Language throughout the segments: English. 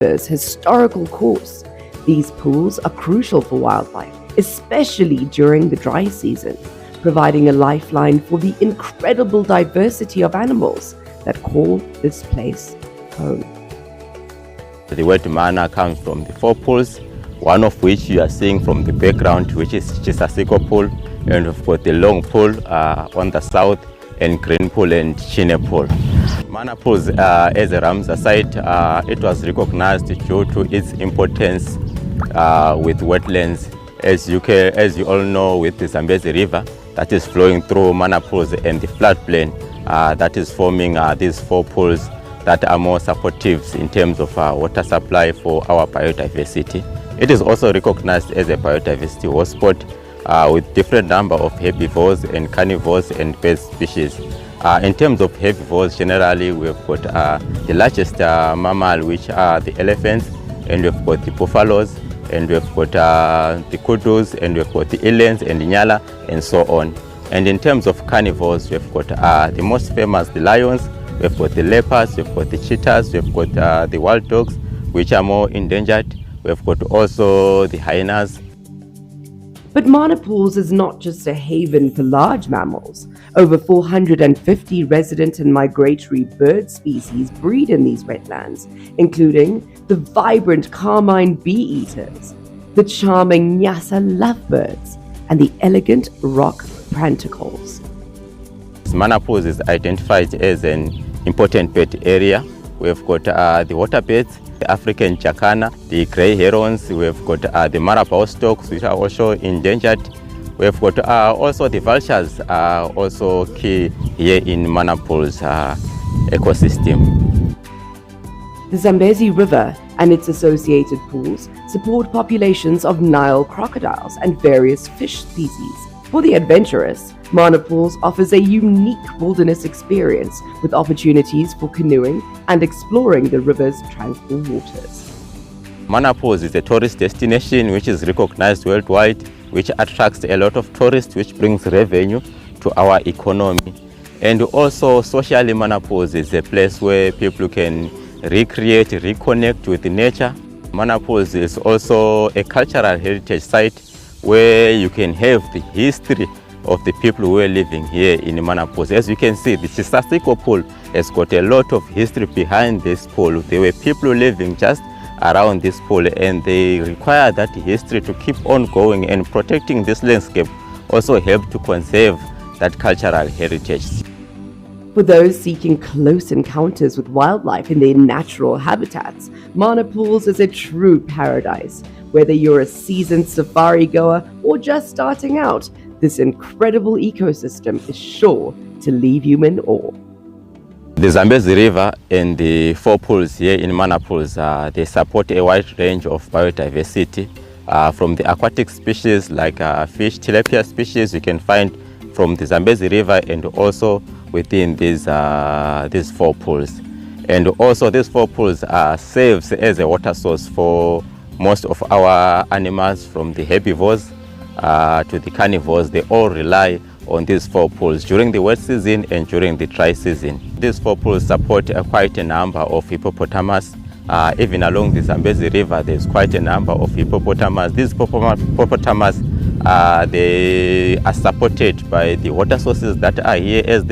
river's historical course. These pools are crucial for wildlife, especially during the dry season, providing a lifeline for the incredible diversity of animals that call this place home. The word mana comes from the four pools, one of which you are seeing from the background, which is Chisasiko Pool, and we've got the long pool on the south, and Green Pool and Chine Pool. Mana pools as a Ramsar site, it was recognized due to its importance with wetlands. As you all know, with the Zambezi River that is flowing through Mana pools and the floodplain that is forming these four pools that are more supportive in terms of water supply for our biodiversity. It is also recognized as a biodiversity hotspot with different number of herbivores and carnivores and bird species. In terms of herbivores, generally we've got the largest mammal, which are the elephants, and we've got the buffaloes, and we've got the kudus, and we've got the elands and the nyala, and so on. And in terms of carnivores, we've got the most famous, the lions, we've got the leopards, we've got the cheetahs, we've got the wild dogs, which are more endangered. We've got also the hyenas. But Mana Pools is not just a haven for large mammals. Over 450 resident and migratory bird species breed in these wetlands, including the vibrant carmine bee-eaters, the charming Nyasa lovebirds, and the elegant rock pranticles. Mana Pools is identified as an important bird area. We've got the water birds, the African jacana, the grey herons, we've got the marabou storks, which are also endangered. We've got also the vultures are also key here in Mana Pools ecosystem. The Zambezi River and its associated pools support populations of Nile crocodiles and various fish species. For the adventurous, Mana Pools offers a unique wilderness experience with opportunities for canoeing and exploring the river's tranquil waters. Mana Pools is a tourist destination which is recognized worldwide, which attracts a lot of tourists, which brings revenue to our economy. And also socially, Mana Pools is a place where people can recreate, reconnect with nature. Mana Pools is also a cultural heritage site where you can have the history of the people who are living here in Mana Pools. As you can see, the Chisasiko Pool has got a lot of history behind this pool. There were people living just around this pool, and they require that history to keep on going, and protecting this landscape also help to conserve that cultural heritage. For those seeking close encounters with wildlife in their natural habitats, Mana Pools is a true paradise. Whether you're a seasoned safari goer or just starting out, this incredible ecosystem is sure to leave you in awe. The Zambezi River and the four pools here in Mana Pools, they support a wide range of biodiversity. From the aquatic species like fish, tilapia species, you can find from the Zambezi River and also within these four pools. And also these four pools serves as a water source for most of our animals, from the herbivores to the carnivores. They all rely on these four pools during the wet season and during the dry season. These four pools support quite a number of hippopotamus. Even along the Zambezi River, there's quite a number of hippopotamus. These hippopotamus, they are supported by the water sources that are here as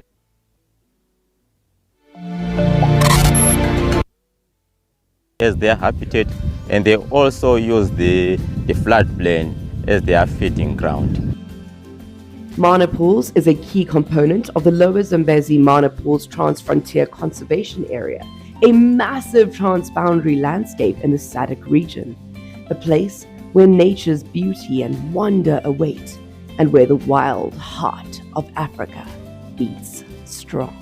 their habitat, and they also use the floodplain as their feeding ground. Mana Pools is a key component of the Lower Zambezi Mana Pools Transfrontier Conservation Area, a massive transboundary landscape in the SADC region, a place where nature's beauty and wonder await, and where the wild heart of Africa beats strong.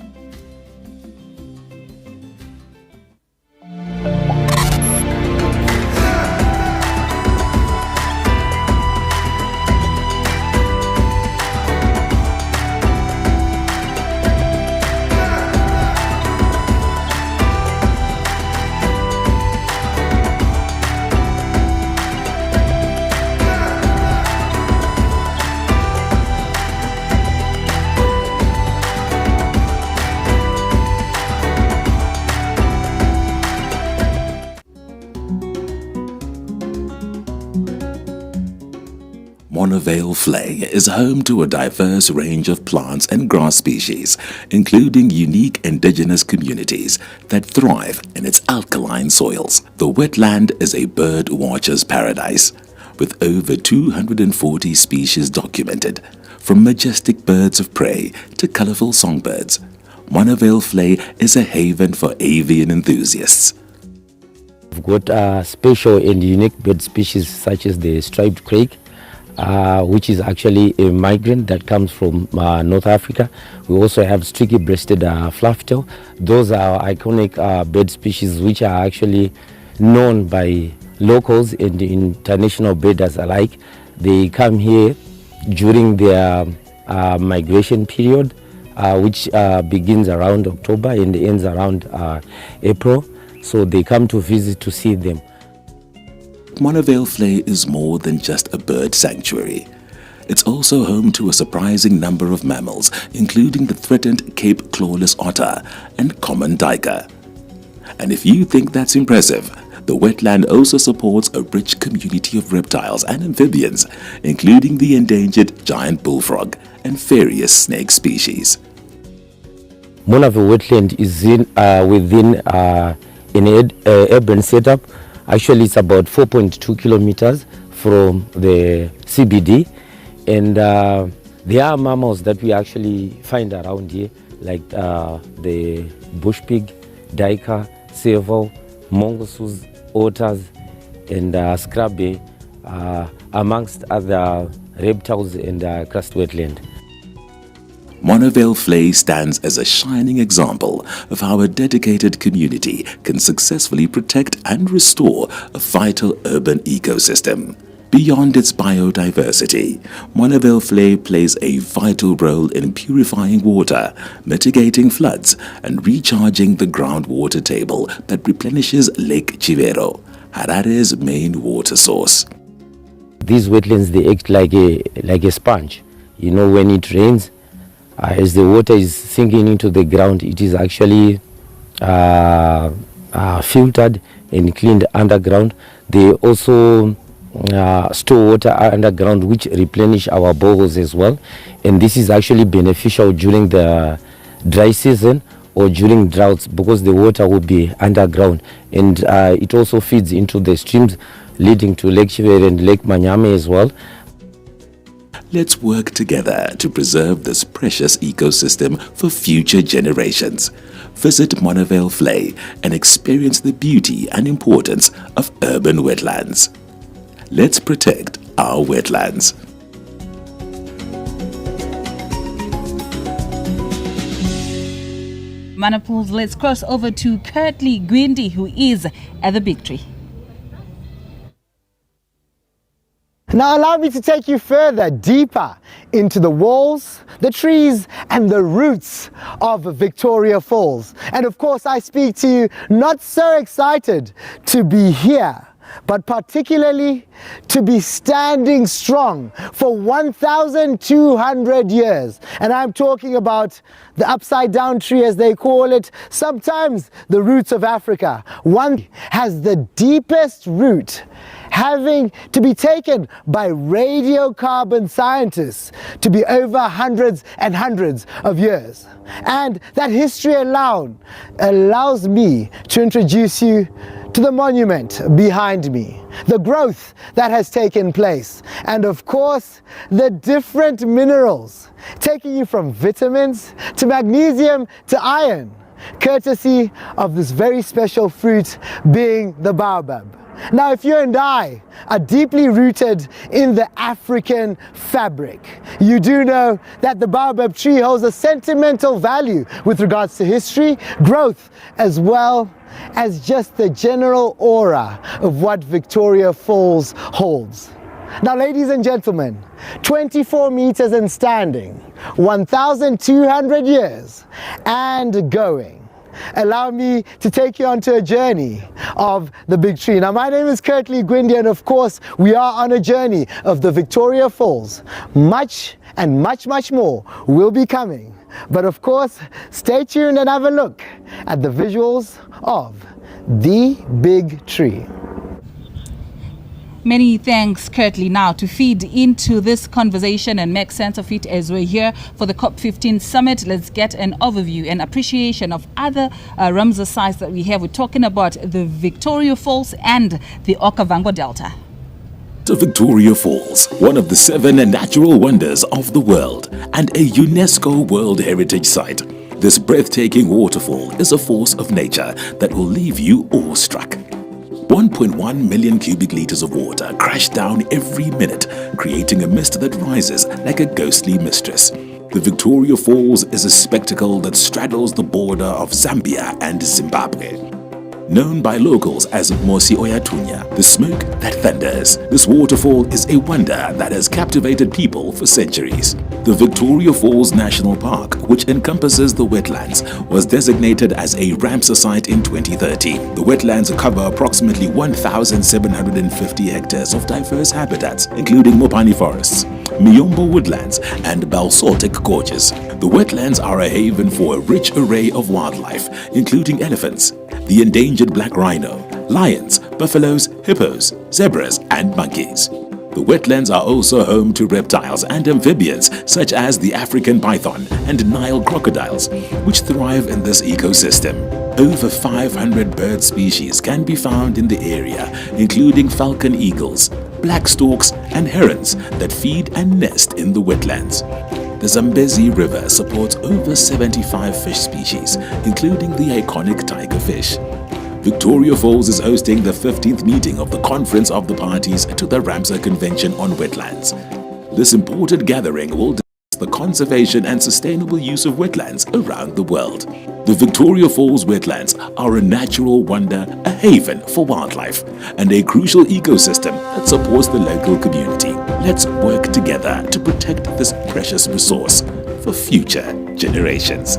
Monavale Vlei is home to a diverse range of plants and grass species, including unique indigenous communities that thrive in its alkaline soils. The wetland is a bird watcher's paradise, with over 240 species documented, from majestic birds of prey to colorful songbirds. Monavale Vlei is a haven for avian enthusiasts. We've got special and unique bird species such as the striped crake, which is actually a migrant that comes from North Africa. We also have streaky-breasted flufftail. Those are iconic bird species which are actually known by locals and international birders alike. They come here during their migration period, which begins around October and ends around April. So they come to visit to see them. Monavale Vlei is more than just a bird sanctuary. It's also home to a surprising number of mammals, including the threatened Cape clawless otter and common duiker. And if you think that's impressive, the wetland also supports a rich community of reptiles and amphibians, including the endangered giant bullfrog and various snake species. Monavale wetland is within an urban setup. Actually, it's about 4.2 kilometers from the CBD, and there are mammals that we actually find around here, like the bush pig, duiker, serval, mongooses, otters, and scrubby, amongst other reptiles in the crust wetland. Monavale Vlei stands as a shining example of how a dedicated community can successfully protect and restore a vital urban ecosystem. Beyond its biodiversity, Monavale Vlei plays a vital role in purifying water, mitigating floods, and recharging the groundwater table that replenishes Lake Chivero, Harare's main water source. These wetlands, they act like a sponge. You know, when it rains, as the water is sinking into the ground, it is actually filtered and cleaned underground. They also store water underground, which replenish our boreholes as well. And this is actually beneficial during the dry season or during droughts, because the water will be underground. And it also feeds into the streams leading to Lake Chivero and Lake Manyame as well. Let's work together to preserve this precious ecosystem for future generations. Visit Monavale Vlei and experience the beauty and importance of urban wetlands. Let's protect our wetlands. Manapools, let's cross over to Kurtley Gwindi, who is at the Big Tree. Now allow me to take you further, deeper into the walls, the trees and the roots of Victoria Falls. And of course I speak to you not so excited to be here, but particularly to be standing strong for 1,200 years. And I'm talking about the upside down tree, as they call it, sometimes the roots of Africa. One has the deepest root, having to be taken by radiocarbon scientists to be over hundreds and hundreds of years. And that history alone allows me to introduce you to the monument behind me, the growth that has taken place, and of course the different minerals, taking you from vitamins to magnesium to iron, courtesy of this very special fruit being the baobab. Now, if you and I are deeply rooted in the African fabric, you do know that the baobab tree holds a sentimental value with regards to history, growth, as well as just the general aura of what Victoria Falls holds. Now, ladies and gentlemen, 24 meters and standing, 1,200 years and going. Allow me to take you onto a journey of the Big Tree. Now, my name is Kurtley Gwindi, and of course, we are on a journey of the Victoria Falls. Much and much more will be coming. But of course, stay tuned and have a look at the visuals of the Big Tree. Many thanks, Curtly. Now, to feed into this conversation and make sense of it as we're here for the COP15 summit, let's get an overview and appreciation of other Ramsar sites that we have. We're talking about the Victoria Falls and the Okavango Delta. The Victoria Falls, one of the 7 natural wonders of the world and a UNESCO World Heritage Site. This breathtaking waterfall is a force of nature that will leave you awestruck. 1.1 million cubic liters of water crash down every minute, creating a mist that rises like a ghostly mistress. The Victoria Falls is a spectacle that straddles the border of Zambia and Zimbabwe. Known by locals as Mosi Oyatunya, the smoke that thunders, this waterfall is a wonder that has captivated people for centuries. The Victoria Falls National Park, which encompasses the wetlands, was designated as a Ramsar site in 2013. The wetlands cover approximately 1,750 hectares of diverse habitats, including Mopani forests, Miombo woodlands, and basaltic gorges. The wetlands are a haven for a rich array of wildlife, including elephants, the endangered black rhino, lions, buffaloes, hippos, zebras, and monkeys. The wetlands are also home to reptiles and amphibians such as the African python and Nile crocodiles, which thrive in this ecosystem. Over 500 bird species can be found in the area, including falcon eagles, black storks, and herons that feed and nest in the wetlands. The Zambezi River supports over 75 fish species, including the iconic tiger fish. Victoria Falls is hosting the 15th meeting of the Conference of the Parties to the Ramsar Convention on Wetlands. This important gathering will discuss the conservation and sustainable use of wetlands around the world. The Victoria Falls wetlands are a natural wonder, a haven for wildlife, and a crucial ecosystem that supports the local community. Let's work together to protect this precious resource for future generations.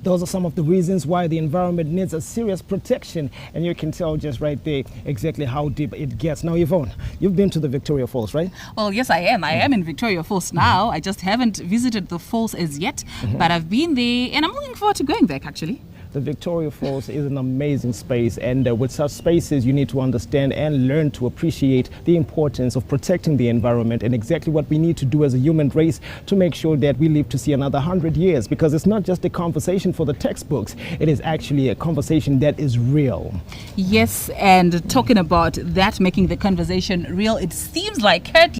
Those are some of the reasons why the environment needs a serious protection, and you can tell just right there exactly how deep it gets. Now, Yvonne, you've been to the Victoria Falls, right? Well, yes, I am. I am in Victoria Falls now. I just haven't visited the falls as yet, but I've been there and I'm looking forward to going back actually. The Victoria Falls is an amazing space, and with such spaces you need to understand and learn to appreciate the importance of protecting the environment and exactly what we need to do as a human race to make sure that we live to see another 100 years, because it's not just a conversation for the textbooks, it is actually a conversation that is real. Yes, and talking about that, making the conversation real, it seems like currently